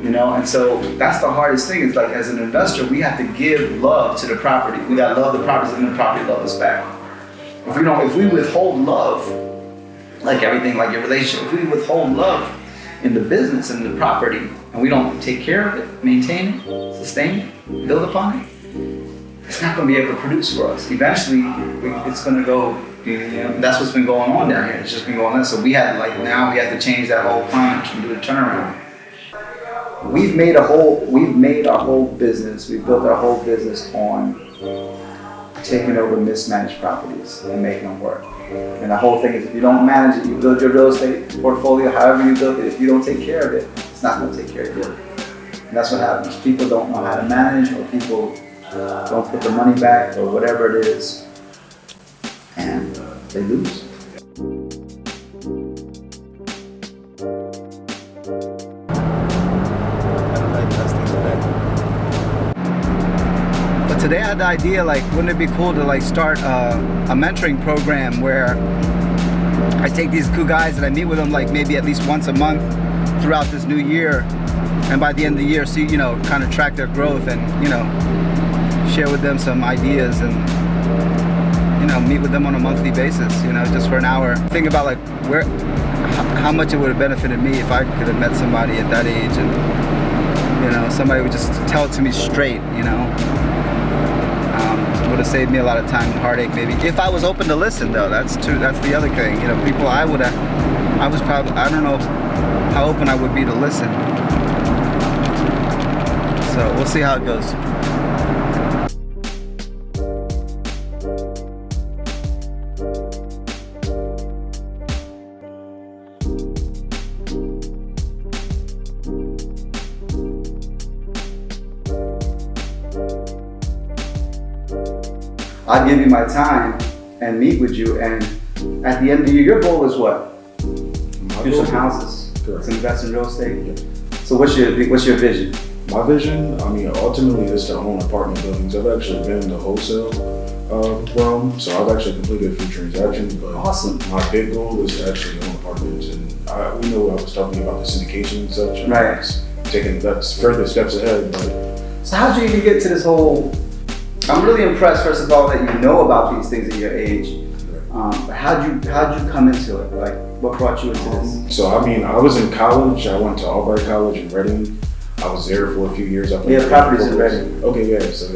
You know, and so that's the hardest thing. Is like as an investor, we have to give love to the property. We gotta love the properties, and the property love us back. If we withhold love, like everything, like your relationship, if we withhold love in the business and the property, and we don't take care of it, maintain it, sustain it, build upon it, it's not going to be able to produce for us. Eventually, it's going to go. You know, that's what's been going on down here. It's just been going on. So we had to change that whole climate and do a turnaround. We've made our whole business. We've built our whole business on taking over mismanaged properties and making them work. And the whole thing is, if you don't manage it, you build your real estate portfolio, however you build it, if you don't take care of it, it's not going to take care of you. And that's what happens. People don't know how to manage, or people don't put the money back, or whatever it is, and they lose. But today I had the idea, like, wouldn't it be cool to like start a mentoring program where I take these two guys and I meet with them like maybe at least once a month throughout this new year, and by the end of the year, see, kind of track their growth and, share with them some ideas and, meet with them on a monthly basis, just for an hour. Think about like how much it would have benefited me if I could have met somebody at that age, and, somebody would just tell it to me straight, would have saved me a lot of time and heartache, maybe. If I was open to listen, though, that's true. That's the other thing. People I don't know how open I would be to listen. So we'll see how it goes. I'll give you my time and meet with you, and at the end of the year, your goal is what? Do some houses, some invest in real estate. Yeah. So what's your vision? My vision, ultimately is to own apartment buildings. I've actually been in the wholesale realm, so I've actually completed a few transactions. But awesome. My big goal is to actually own apartments, and we know I was talking about the syndication and such. And right. Taking that's further steps ahead. But so how'd you even get to this whole? I'm really impressed, first of all, that you know about these things at your age. But how'd you come into it? Like, what brought you into this? So, I was in college. I went to Albright College in Reading. I was there for a few years. Yeah, properties in Reading. Okay, yeah, so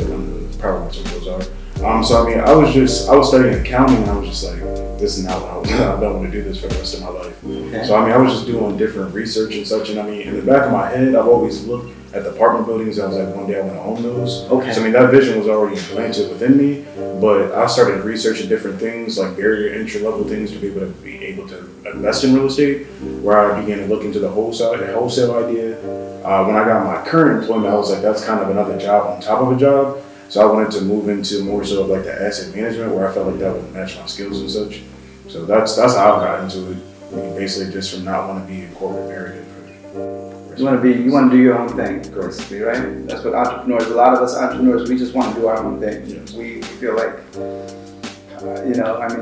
probably what some of those are. I was studying accounting, and I was just like, this is not what I don't want to do this for the rest of my life. Okay. So, I was just doing different research and such, and in the back of my head, I've always looked at the apartment buildings. I was like, one day I want to own those. Okay. So that vision was already implanted within me, but I started researching different things, like very entry level things, to be able to invest in real estate, where I began to look into the wholesale idea. When I got my current employment, I was like, that's kind of another job on top of a job. So I wanted to move into more so of like the asset management, where I felt like that would match my skills and such. So that's how I got into it. Basically, just from not want to be a corporate narrative. You want to do your own thing, basically, right? That's what entrepreneurs. A lot of us entrepreneurs, we just want to do our own thing. Yes. We feel like,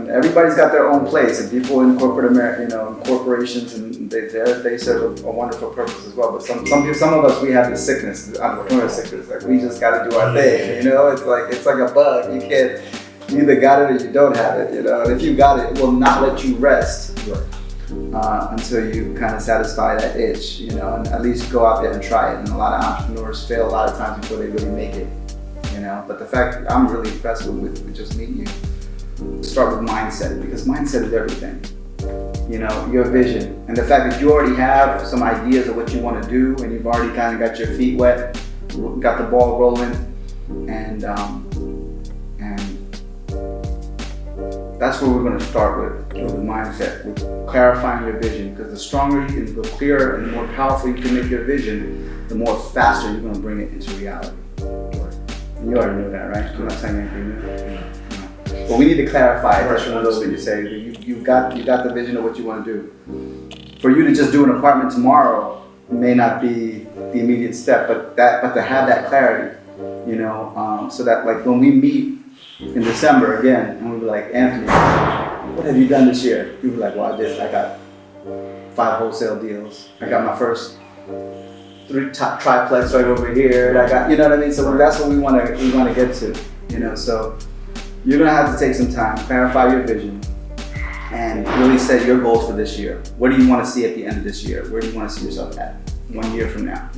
everybody's got their own place, and people in corporate America, in corporations, and they serve a wonderful purpose as well. But some of us, we have the sickness, the entrepreneur sickness. Like, we just got to do our thing. It's like a bug. You either got it or you don't have it. And if you got it, it will not let you rest. Right. Until you kind of satisfy that itch, and at least go out there and try it. And a lot of entrepreneurs fail a lot of times before they really make it, But the fact, I'm really impressed with just meeting you. Start with mindset, because mindset is everything. Your vision, and the fact that you already have some ideas of what you want to do, and you've already kind of got your feet wet, got the ball rolling, and that's where we're going to start with mindset, with clarifying your vision. Because the stronger you can, the clearer and the more powerful you can make your vision, the more faster you're going to bring it into reality. And you already know that, right? I'm not saying anything new. No. But we need to clarify it. That's one of those that you say, you got the vision of what you want to do. For you to just do an apartment tomorrow may not be the immediate step, but to have that clarity, so that like when we meet in December again, and we were like, Anthony, what have you done this year? We were like, well, I got 5 wholesale deals. I got my first triplex right over here. I got, you know what I mean? So that's what we want to get to, you know. So you're gonna have to take some time, clarify your vision, and really set your goals for this year. What do you want to see at the end of this year? Where do you want to see yourself at 1 year from now?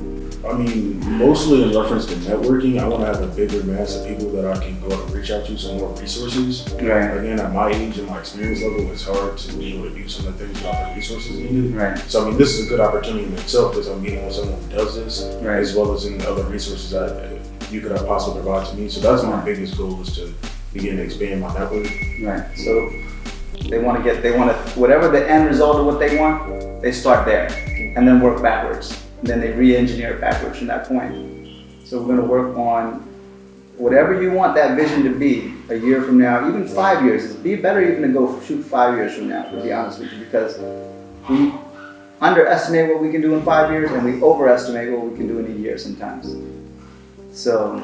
I mean, mostly in reference to networking, I want to have a bigger mass of people that I can go and reach out to, some more resources. Right. Again, at my age and my experience level, it's hard to be able to do some of the things without the resources needed. Right. So, I mean, this is a good opportunity in itself because I'm meeting with someone who does this, Right. as well as in the other resources that you could have possibly provide to me. So that's my biggest goal, is to begin to expand my network. Right. So they want to, whatever the end result of what they want, they start there and then work backwards. And then they re-engineer it backwards from that point. So we're going to work on whatever you want that vision to be a year from now, even 5 years. It'd be better even to go shoot 5 years from now, to be honest with you, because we underestimate what we can do in 5 years and we overestimate what we can do in a year sometimes. So,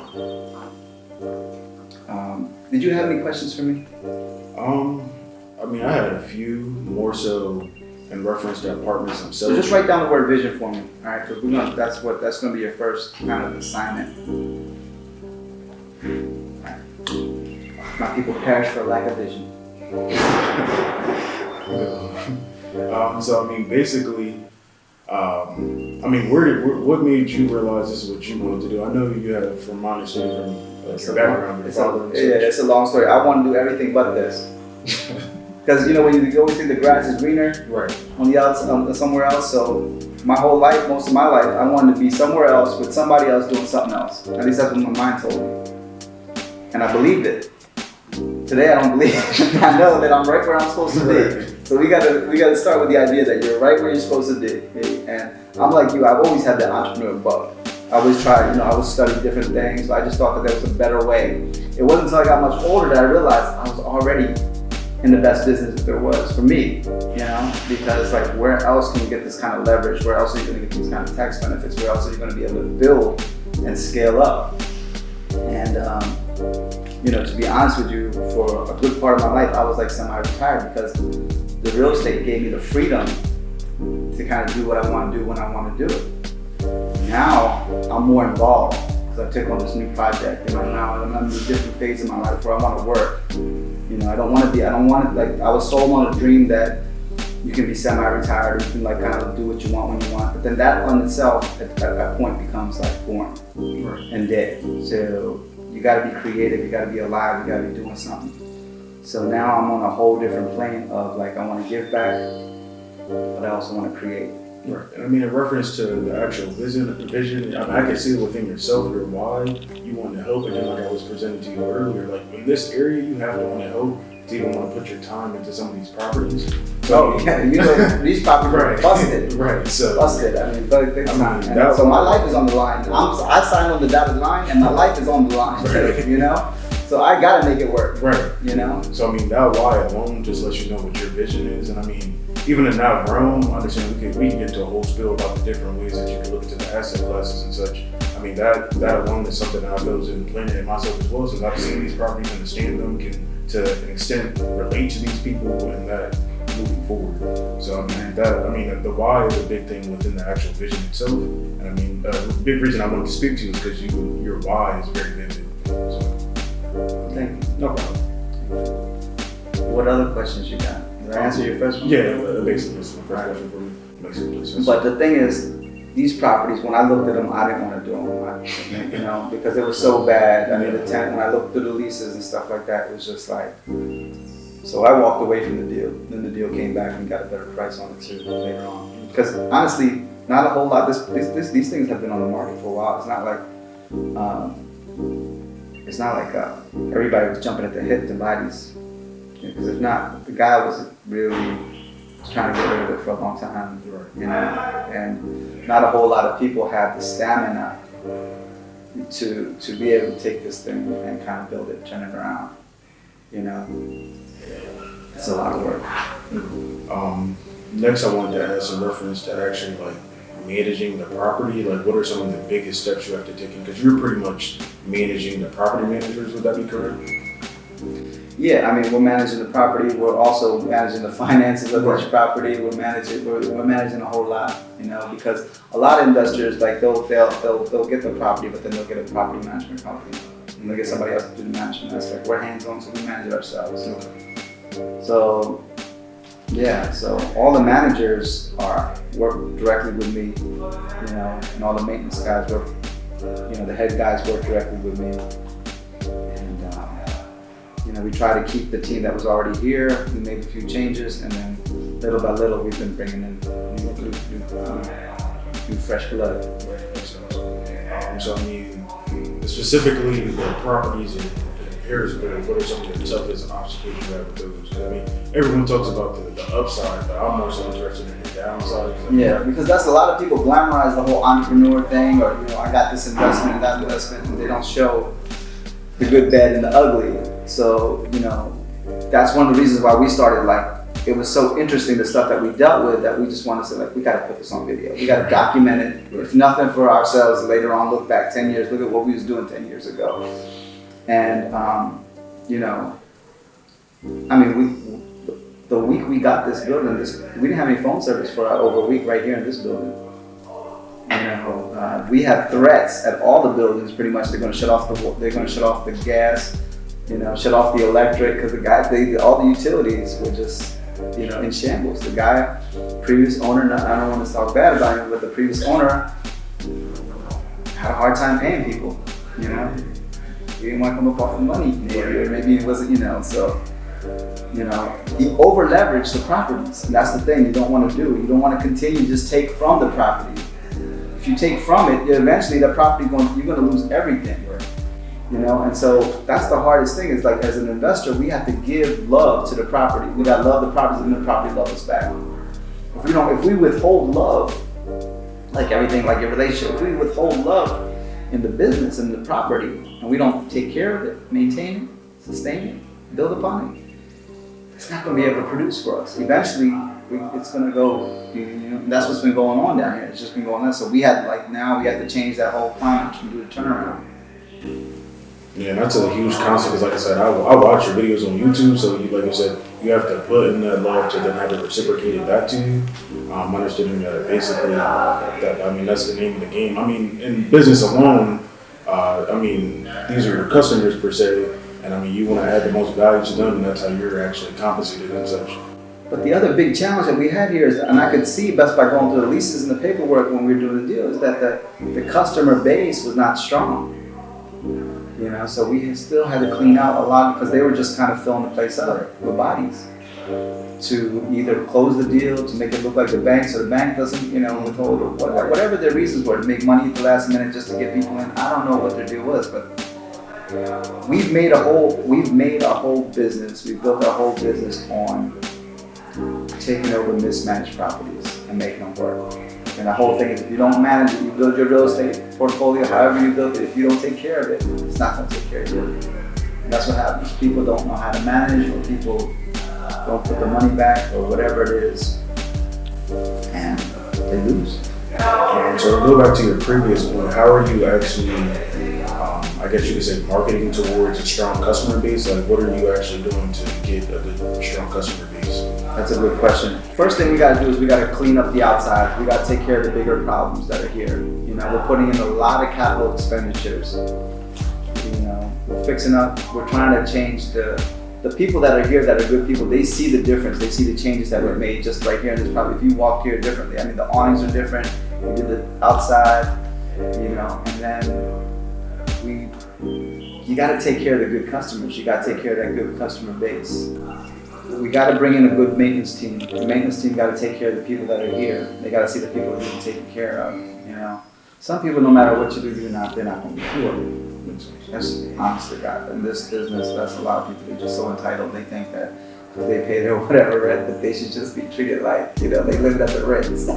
did you have any questions for me? I mean, I had a few, more so in reference to apartments themselves. So just write down the word vision for me, all right? Because that's going to be your first kind of assignment. My people perish for lack of vision. So I mean, basically, I mean, what made you realize this is what you wanted to do? I know you had, from my understanding, from your background, it's a long story. I want to do everything but this. Because you know when you always think the grass is greener, right, on the outside, somewhere else. So my whole life, most of my life, I wanted to be somewhere else with somebody else doing something else. At least that's what my mind told me, and I believed it. Today I don't believe it. I know that I'm right where I'm supposed to be. So we gotta start with the idea that you're right where you're supposed to be. And I'm like you. I've always had that entrepreneur bug. I always tried, I would study different things, but I just thought that there was a better way. It wasn't until I got much older that I realized I was already in the best business that there was for me, because like where else can you get this kind of leverage? Where else are you going to get these kind of tax benefits? Where else are you going to be able to build and scale up? And to be honest with you, for a good part of my life, I was like semi-retired because the real estate gave me the freedom to kind of do what I want to do when I want to do it. Now I'm more involved because I took on this new project, and now I'm in a different phase in my life where I want to work. I don't want to, I was sold on a dream that you can be semi-retired, you can like kind of do what you want when you want, but then that on itself at that point becomes like boring and dead. So you got to be creative, you got to be alive, you got to be doing something. So now I'm on a whole different plane of like I want to give back, but I also want to create. Right. And I mean, in reference to the actual vision, I mean, I can see it within yourself, your why you want to help. And then, like I was presenting to you earlier, like in this area, you have to want to help to even want to put your time into some of these properties. So, these properties are busted. Right. So busted. I mean, but big time. So my life is on the line. I signed on the dotted line, and my life is on the line. Right. So I gotta make it work. Right. So I mean, that why alone just lets you know what your vision is, and I mean, even in that realm, I understand we can get into a whole spiel about the different ways that you can look into the asset classes and such. I mean, that alone is something that I feel is implanted in myself as well, since I've seen these properties, understand them, can to an extent relate to these people, and that moving forward. So I mean, the why is a big thing within the actual vision itself, and I mean, the big reason I wanted to speak to you is because your why is very vivid. So. Thank you. No problem. What other questions you got? Did I answer your first one? Yeah, basically, that's the first question for me. Basically. But the thing is, these properties, when I looked at them, I didn't want to do them, because they were so bad. I mean, the tenant, when I looked through the leases and stuff like that, it was just like, so I walked away from the deal. Then the deal came back and got a better price on it too later on. Because honestly, not a whole lot, these things have been on the market for a while. It's not like everybody was jumping at the hip to buy these. Because if not, the guy was really trying to get rid of it for a long time, and not a whole lot of people have the stamina to be able to take this thing and kind of build it, turn it around. It's a lot of work. Next, I wanted to ask in reference to actually like managing the property. Like, what are some of the biggest steps you have to take in? Because you're pretty much managing the property managers. Would that be correct? Yeah, I mean, we're managing the property. We're also managing the finances of each property. We're managing a whole lot, you know, because a lot of investors, like they'll get the property, but then they'll get a property management company and they'll get somebody else to do the management aspect. We're hands-on, so we manage it ourselves. So yeah, so all the managers work directly with me, you know, and all the maintenance guys work, you know, the head guys work directly with me. You know, we try to keep the team that was already here. We made a few changes, and then little by little, we've been bringing in new fresh blood. So I mean, specifically the properties in Harrisburg, what are some of the toughest obstacles you have with those? 'Cause I mean, everyone talks about the upside, but I'm more so interested in the downside. Yeah, because that's a lot of people glamorize the whole entrepreneur thing, or you know, I got this investment and that investment, and they don't show the good, bad, and the ugly. So, you know, that's one of the reasons why we started, like, it was so interesting, the stuff that we dealt with, that we just wanted to say, like, we gotta put this on video. We gotta document it, if nothing for ourselves, later on, look back 10 years, look at what we was doing 10 years ago. And, you know, I mean, the week we got this building, we didn't have any phone service for over a week right here in this building. You know, we had threats at all the buildings. Pretty much, they're going to shut off the gas. You know, shut off the electric, because all the utilities were just, you know, in shambles. The guy, previous owner, I don't want to talk bad about him, but the previous owner had a hard time paying people. You know, he didn't want to come up off the money, or maybe he wasn't, you know. So, you know, he over leveraged the properties, and that's the thing you don't want to do. You don't want to continue to just take from the property. If you take from it, eventually the property you're going to lose everything. You know, and so that's the hardest thing, is like, as an investor, we have to give love to the property. We gotta love the properties, and the property love us back. If we withhold love, like everything, like your relationship, if we withhold love in the business and the property, and we don't take care of it, maintain it, sustain it, build upon it, it's not gonna be able to produce for us. Eventually, it's gonna go, you know, and that's what's been going on down here. It's just been going on. So we had to change that whole climate and do a turnaround. Yeah, and that's a huge concept, because like I said, I watch your videos on YouTube, so like you said, you have to put in that love to then have it reciprocated back to you. Understanding that basically, I mean, that's the name of the game. I mean, in business alone, I mean, these are your customers per se, and I mean, you want to add the most value to them, and that's how you're actually compensated and such. But the other big challenge that we had here is, and I could see best by going through the leases and the paperwork when we were doing the deal, is that the customer base was not strong. You know, so we still had to clean out a lot, because they were just kind of filling the place up with bodies to either close the deal, to make it look like the bank, so the bank doesn't, you know, withhold, or whatever their reasons were, to make money at the last minute just to get people in. I don't know what their deal was, but we've made our whole business, we built our whole business on taking over mismanaged properties and making them work. And the whole thing is, if you don't manage it, you build your real estate portfolio, however you build it, if you don't take care of it, it's not going to take care of you. And that's what happens. People don't know how to manage, or people don't put the money back, or whatever it is, and they lose. So to go back to your previous point, how are you actually, I guess you could say, marketing towards a strong customer base? Like, what are you actually doing to get a good, strong customer base? That's a good question. First thing we got to do is we got to clean up the outside. We got to take care of the bigger problems that are here. You know, we're putting in a lot of capital expenditures. You know, we're fixing up. We're trying to change the people that are here, that are good people. They see the difference. They see the changes that were made just right here in this property. If you walk here differently, I mean, the awnings are different. We did the outside. You know, and then you got to take care of the good customers. You got to take care of that good customer base. We got to bring in a good maintenance team. The maintenance team got to take care of the people that are here. They got to see the people that are being taken care of. You know, some people, no matter what you do, they're not going to be poor. That's honest to God. In this business, that's a lot of people. They're just so entitled. They think that if they pay their whatever rent, that they should just be treated like, you know, they live at the Ritz.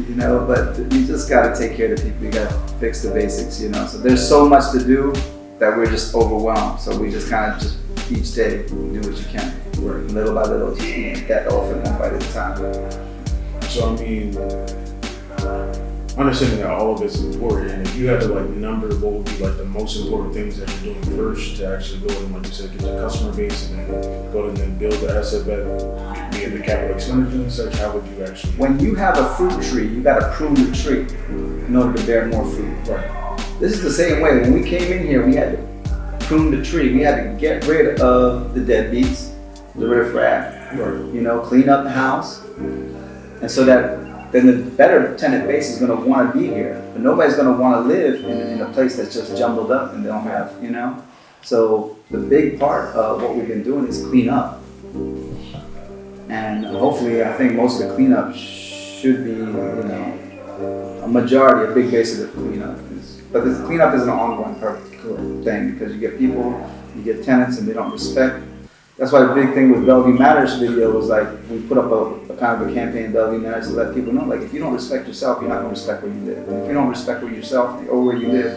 You know, but you just got to take care of the people. You got to fix the basics. You know, so there's so much to do that we're just overwhelmed. So we just kind of just each day do what you can, work little by little, just eat that elephant one bite at a time. So I mean, understanding that all of it's important, and if you had to like number what would be like the most important things that you're doing first to actually go and, like you said, get the customer base and then go and then build the asset back, be it the capital expenditure and such, how would you actually? When you have a fruit tree, you got to prune the tree in order to bear more fruit. Right. This is the same way. When we came in here, we had to prune the tree. We had to get rid of the deadbeats, the riffraff, clean up the house, and so that then the better tenant base is going to want to be here. But nobody's going to want to live in a place that's just jumbled up and they don't have, So the big part of what we've been doing is clean up. And hopefully, I think most of the cleanup should be, a majority, a big base of the cleanup. But the cleanup isn't an ongoing thing because you get people, you get tenants and they don't respect. That's why the big thing with Bellevue Matters video was like, we put up a kind of a campaign, Bellevue Matters, to let people know, like, if you don't respect yourself, you're not going to respect where you live. And if you don't respect yourself or where you live,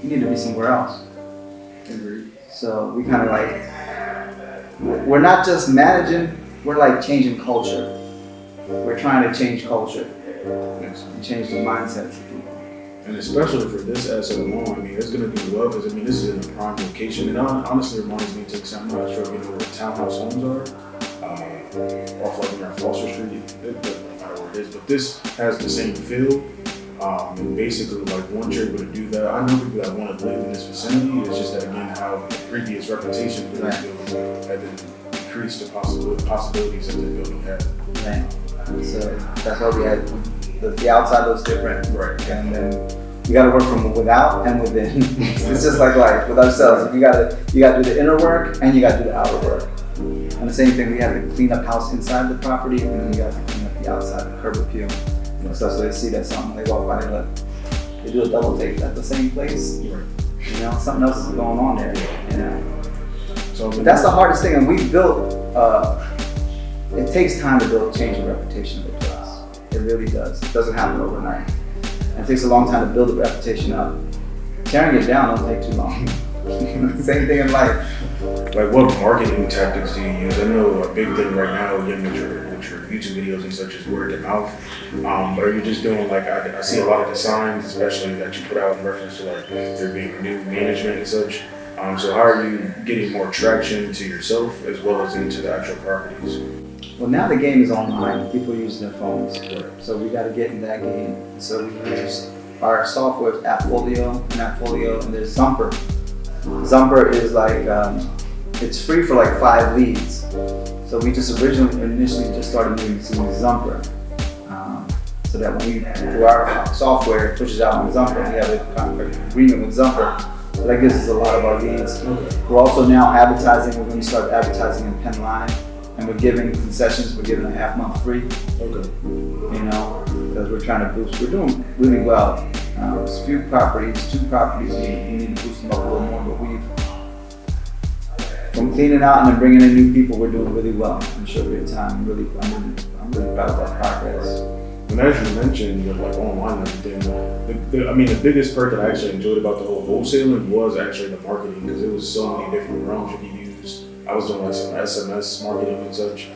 you need to be somewhere else. Agreed. So we kind of like, we're not just managing, we're like changing culture. We're trying to change culture and change the mindsets of people. And especially for this asset alone, I mean, it's going to do well because, this is in a prime location. And honestly, it reminds me to I'm not sure if you know where the townhouse homes are, off like near Foster Street. It doesn't matter where it is, but this has the same feel. And basically, like, once you're able to do that, I know people that want to live in this vicinity. It's just that, again, how the previous reputation for this building had been decreased the possibilities that the building had. Right. So that's why we had the outside looks different, right? And then you got to work from without and within. It's just like life with ourselves. You got to do the inner work and you got to do the outer work. And the same thing, we have to clean up house inside the property and then you got to clean up the outside, the curb appeal. So they see that something, they walk by, they do a double take at the same place. Right. Something else is going on there. So that's the hardest thing, and we built. It takes time to change a reputation of a place. It really does. It doesn't happen overnight. And it takes a long time to build a reputation up. Tearing it down don't take too long. Same thing in life. Like, what marketing tactics do you use? I know a big thing right now, again, with your YouTube videos and such is word of mouth. But are you just doing, like, I see a lot of designs, especially that you put out in reference to, like, there being new management and such. So how are you getting more traction to yourself as well as into the actual properties? Well, now the game is online. People use their phones. So we got to get in that game. So we use our software, Appfolio, and there's Zumper. Zumper is like, it's free for like 5 leads. So we just initially just started using Zumper. So that when we, through our software, it pushes out on Zumper, we have an agreement with Zumper. So that gives us a lot of our leads. We're also now advertising. We're going to start advertising in Penline. And we're giving concessions. We're giving a half-month free. Okay. Because we're trying to boost. We're doing really well. There's a few properties, 2 properties. We need to boost them up a little more. But from cleaning out and then bringing in new people, we're doing really well in a short period of time. I'm really proud of our progress. And as you mentioned, you're like online and everything. The biggest part that I actually enjoyed about the whole wholesaling was actually the marketing because there was so many different realms you could use. I was doing like some SMS marketing and such.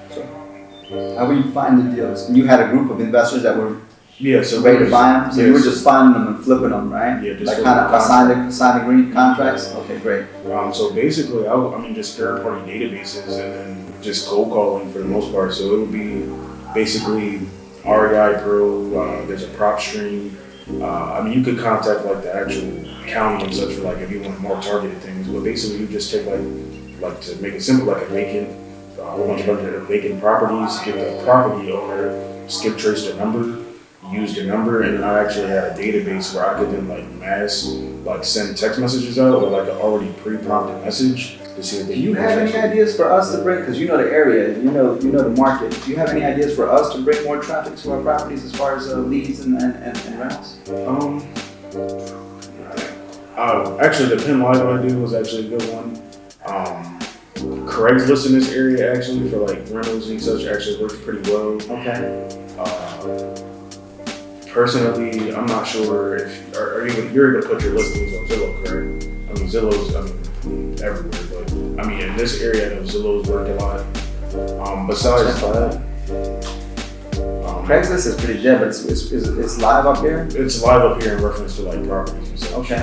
How would you find the deals? And you had a group of investors that were ready to buy them? So you were just finding them and flipping them, right? Yeah, just like kind of sign agreement contracts? Okay, great. So basically, just third-party databases and then just cold calling for the most part. So it would be basically REI Pro, there's a prop stream. You could contact like the actual county and such for like if you want more targeted things. But basically, you just take like to make it simple, like a whole bunch of vacant properties, get the property owner, skip trace the number, use the number, and then I actually had a database where I could then send text messages out or like an already pre-prompted message to see if they. Do you have any ideas for us to bring? Because you know the area, you know the market. Do you have any ideas for us to bring more traffic to our properties as far as leads and rentals? Actually, the Penn Live idea was actually a good one. Craigslist in this area actually for like rentals and such actually works pretty well. Okay. Personally, I'm not sure if you're able to put your listings on Zillow, correct? Zillow's everywhere, but in this area, I know Zillow's worked a lot. Besides that, Craigslist is pretty dead, but it's live up here. It's live up here in reference to like properties and stuff. Okay.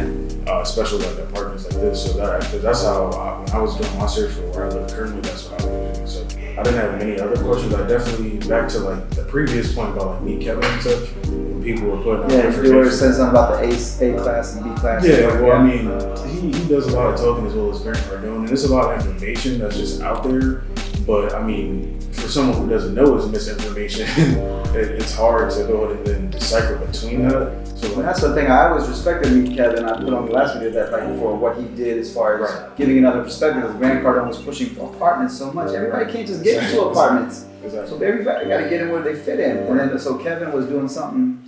Especially like apartments like this. So that's how when I was doing my search for where I live currently, that's what I was doing. So I didn't have many other questions. I definitely back to like the previous point about like meet Kevin and such. When people were putting out information. You were saying something about the A class and B class. Yeah, well, I mean, he does a lot of talking as well as Grant Cardone, and there's a lot of information that's just out there. But I mean, for someone who doesn't know it's misinformation, it's hard to go ahead and then decipher between that. So well, that's the thing. I always respected Meet Kevin. I put on the last video that like for what he did as far as giving another perspective. Because Grant Cardone was pushing for apartments so much. Everybody can't just get into apartments. Exactly. So everybody got to get in where they fit in. And then so Kevin was doing something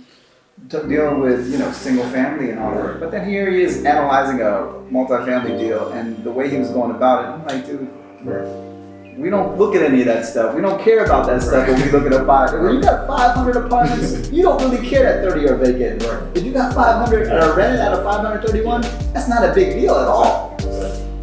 dealing with single family and all that. But then here he is analyzing a multifamily deal, and the way he was going about it, I'm like, dude. We don't look at any of that stuff. We don't care about that stuff when we look at a buy. When you got 500 apartments, you don't really care that 30 are vacant. If you got 500 or rented out of 531, that's not a big deal at all.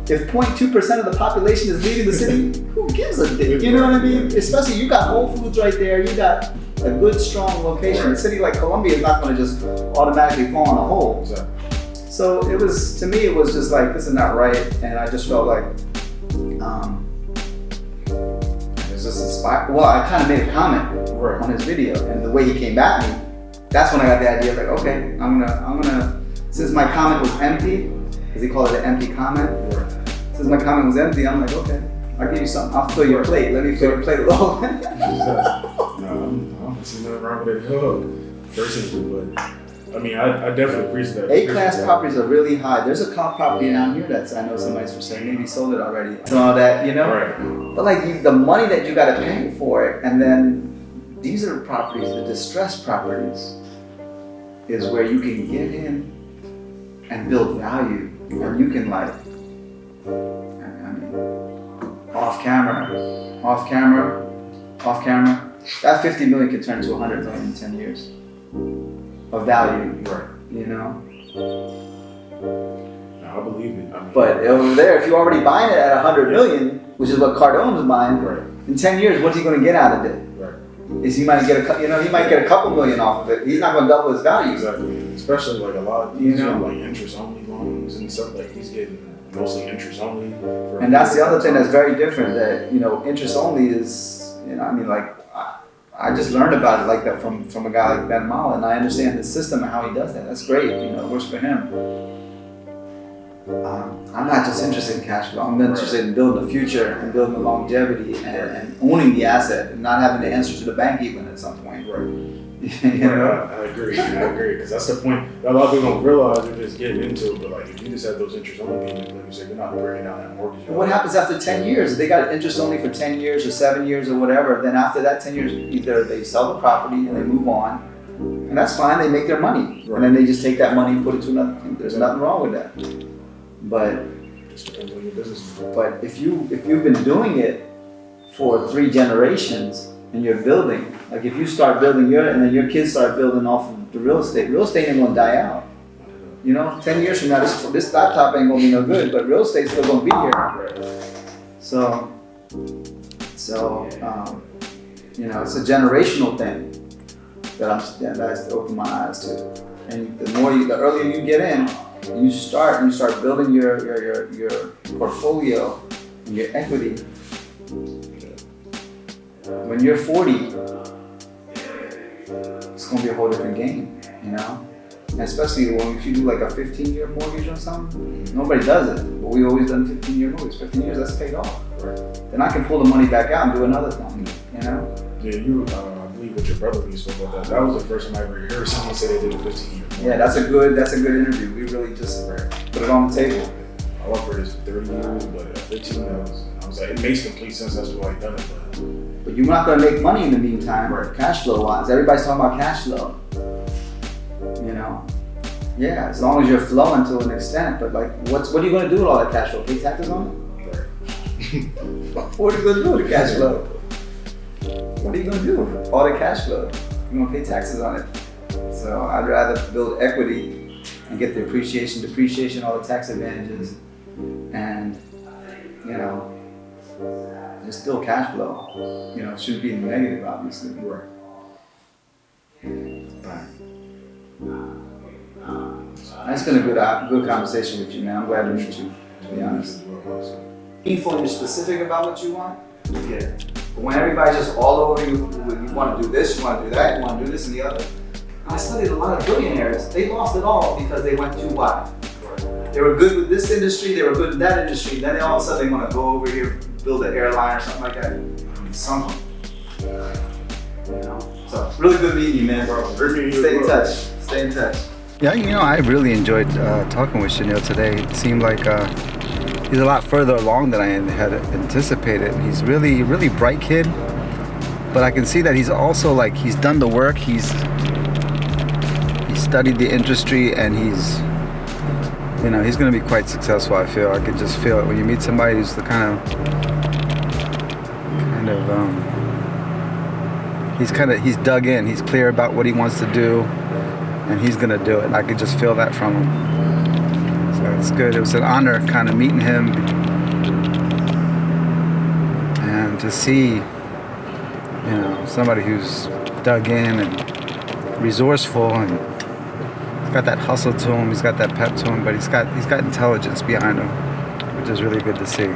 If 0.2% of the population is leaving the city, who gives a dick? You know what I mean? Especially you got Whole Foods right there. You got a good, strong location. A city like Columbia is not going to just automatically fall in a hole. So it was, to me, it was just like, this is not right. And I just felt like, just inspired. Well, I kind of made a comment on his video, and the way he came at me, that's when I got the idea. Like, okay, I'm gonna. Since my comment was empty, because he called it an empty comment. Since my comment was empty, I'm like, okay, I'll give you something. I'll fill your plate. Let me fill your plate a little. No, I don't see nothing wrong with it. Personally, but I mean, I definitely appreciate that. A-class properties are really high. There's a comp property down here that's, I know somebody's for sale, maybe sold it already. And all that, But like the money that you gotta pay for it, and then these are properties, the distressed properties, is where you can get in and build value. And you can like, I mean, off camera, that 50 million could turn to 100 million in 10 years. Of value, No, I believe it. I mean, but over there, if you're already buying it at 100 million, which is what Cardone's buying, in 10 years, what's he going to get out of it? Is he might get he might get a couple million off of it. He's not going to double his value. Exactly, especially like a lot of like interest only loans and stuff. Like he's getting mostly interest only. And that's the other thing that's very different. That interest only is I mean like. I just learned about it like that from a guy like Ben Mala, and I understand the system and how he does that. That's great, it works for him. I'm not just interested in cash flow. I'm interested in building the future and building the longevity and owning the asset and not having to answer to the bank even at some point. I agree, because that's the point. A lot of people don't realize they're just getting into it, but like if you just have those interest only payments, like you said, you're not bringing down that mortgage. What happens after 10 years? If they got interest only for 10 years or 7 years or whatever, then after that 10 years, either they sell the property and they move on, and that's fine, they make their money. And then they just take that money and put it to another thing. There's nothing wrong with that. But if you've been doing it for 3 generations, and you're building, like if you start building and then your kids start building off of the real estate ain't gonna die out. 10 years from now, this laptop ain't gonna be no good, but real estate's still gonna be here. So it's a generational thing that I have to open my eyes to. And the earlier you get in, you start building your portfolio and your equity. When you're 40, it's gonna be a whole different game, And especially if you do like a 15-year mortgage or something, nobody does it. But we always done 15-year mortgage. 15 years, that's paid off. Then I can pull the money back out and do another thing, Yeah, I believe with your brother when you spoke about that. That was the first time I ever heard someone say they did a 15-year mortgage. Yeah, that's a good interview. We really just put it on the table. I offered this for 30 years, but 15 I was like, it makes complete sense. That's why I done it. But you're not going to make money in the meantime, cash flow wise. Everybody's talking about cash flow. Yeah, as long as you're flowing to an extent. But like, what are you going to do with all that cash flow? Pay taxes on it? What are you going to do with the cash flow? What are you going to do with all the cash flow? You're going to pay taxes on it. So I'd rather build equity and get the depreciation, all the tax advantages, and there's still cash flow. It shouldn't be negative, obviously. It's been a good conversation with you, man. I'm glad to meet you, to be honest. Meaningful and you're specific about what you want, you get it. But when everybody's just all over you, you want to do this, you want to do that, you want to do this and the other. I studied a lot of billionaires. They lost it all because they went too wide. They were good with this industry, they were good in that industry, then all of a sudden they want to go over here, build an airline or something like that. Some you know. So really good meeting you, man. Stay in touch. Stay in touch. Yeah, I really enjoyed talking with Chanel today. It seemed like he's a lot further along than I had anticipated. He's really, really bright kid, but I can see that he's also he's done the work. He's studied the industry, and he's going to be quite successful. I feel. I can just feel it when you meet somebody who's the kind of he's dug in. He's clear about what he wants to do. And he's gonna do it. I could just feel that from him. So it's good. It was an honor kind of meeting him and to see, somebody who's dug in and resourceful, and he's got that hustle to him. He's got that pep to him, but he's got intelligence behind him, which is really good to see.